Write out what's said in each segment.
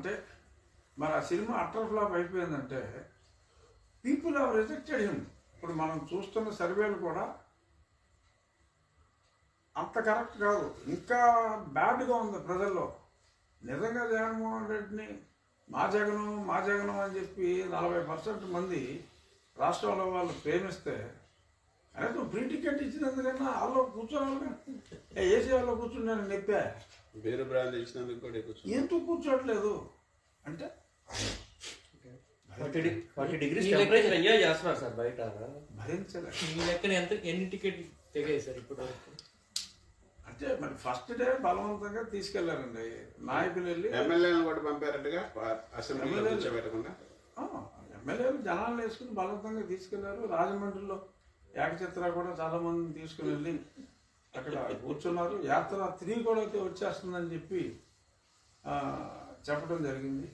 అంటే మరి ఆ సినిమా అట్టర్ ఫ్లాప్ అయిపోయిందంటే పీపుల్ హావ్ రిజెక్టెడ్ హిమ్. ఇప్పుడు మనం చూస్తున్న సర్వేలు కూడా అంత కరెక్ట్ కాదు, ఇంకా బ్యాడ్గా ఉంది ప్రజల్లో. నిజంగా జగన్మోహన్ రెడ్డిని మా జగను అని చెప్పి 40% మంది రాష్ట్రంలో వాళ్ళు ప్రేమిస్తే అయితే ఫ్రీ టికెట్ ఇచ్చినందుకన్నా వాళ్ళు కూర్చోవాలి. ఏసీ వాళ్ళు కూర్చుని నేను నెప్పా వేరే బ్రాండ్ ఇచ్చినందుకు కూడా ఎందుకు కూర్చోట్లేదు అంటే 40 degrees టెంపరేచర్ ఎంజాయ్ చేస్తున్నారు సార్ బయట. భరించలేదు. ఈ లెక్కన ఎన్ని టికెట్ తెగాయి సార్ ఇప్పుడు? అంటే మరి ఫస్ట్ డే బలవంతంగా తీసుకెళ్లారండి నాయకులు వెళ్ళి. ఎమ్మెల్యేలను కూడా పంపారట్టుగా అసెంబ్లీలో కూర్చోబెట్టకుండా. ఎమ్మెల్యేలు జనాలు వేసుకుని బలవంతంగా తీసుకెళ్లారు. రాజమండ్రిలో ఏకచిత్ర కూడా చాలా మందిని తీసుకుని వెళ్ళి అక్కడ కూర్చున్నారు. యాత్ర 3 కూడా అయితే వచ్చేస్తుందని చెప్పి చెప్పడం జరిగింది.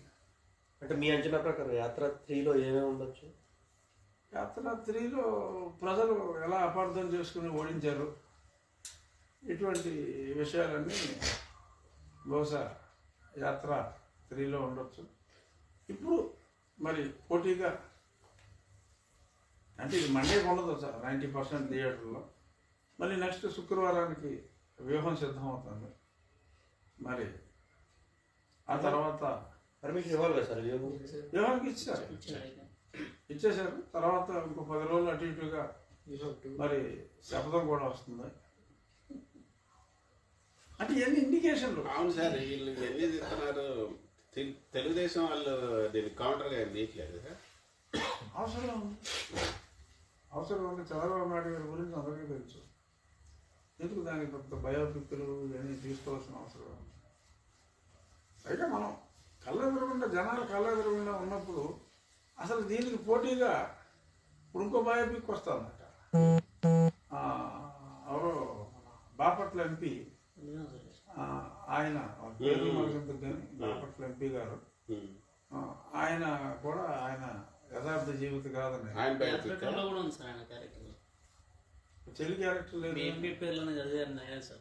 అంటే మీ అంచనా ప్రకారం యాత్ర 3లో ఏమేమి ఉండొచ్చు? యాత్ర 3లో ప్రజలు ఎలా అపార్థం చేసుకుని ఓడించారు, ఇటువంటి విషయాలన్నీ బహుశా యాత్ర 3లో ఉండొచ్చు. ఇప్పుడు మరి పోటీగా అంటే ఇది మండేకి ఉండదు సార్ 90% థియేటర్లో. మళ్ళీ నెక్స్ట్ శుక్రవారానికి వ్యూహం సిద్ధమవుతుంది. మరి ఆ తర్వాత పర్మిషన్ ఇవ్వాలి కదా సార్? వ్యూహానికి ఇచ్చేశారు. తర్వాత ఇంకో 10 రోజులు అటు ఇటుగా మరి శపథం కూడా వస్తుంది. అంటే ఎన్ని ఇండికేషన్లు. అవును సార్, వీళ్ళు ఎన్ని చెప్తున్నారు. తెలుగుదేశం వాళ్ళు దీన్ని కౌంటర్గా తీయట్లేదు సార్. అవసరం ఉంది. చంద్రబాబు నాయుడు గారి గురించి అందరికీ తెలుసు. ఎందుకు దానికి పెద్ద బయోపిక్లు ఇవన్నీ తీసుకోవాల్సిన అవసరం ఉంది. అయితే మనం కళ్ళెదురుగుండా జనాలు కళ్ళెదురుగుండా ఉన్నప్పుడు అసలు దీనికి పోటీగా ఇప్పుడు ఇంకో బయోపిక్ వస్తుందట. ఎవరో బాపట్ల ఎంపీ ఆయన పేరు మనకెందుకు కానీ బాపట్ల ఎంపీ గారు ఆయన కూడా ఆయన యథార్థ జీవిత కాదని కూడా ఉంది సార్. ఆయన క్యారెక్టర్ చెల్లి క్యారెక్టర్ లేదు. పేర్లోనే చదివారు సార్.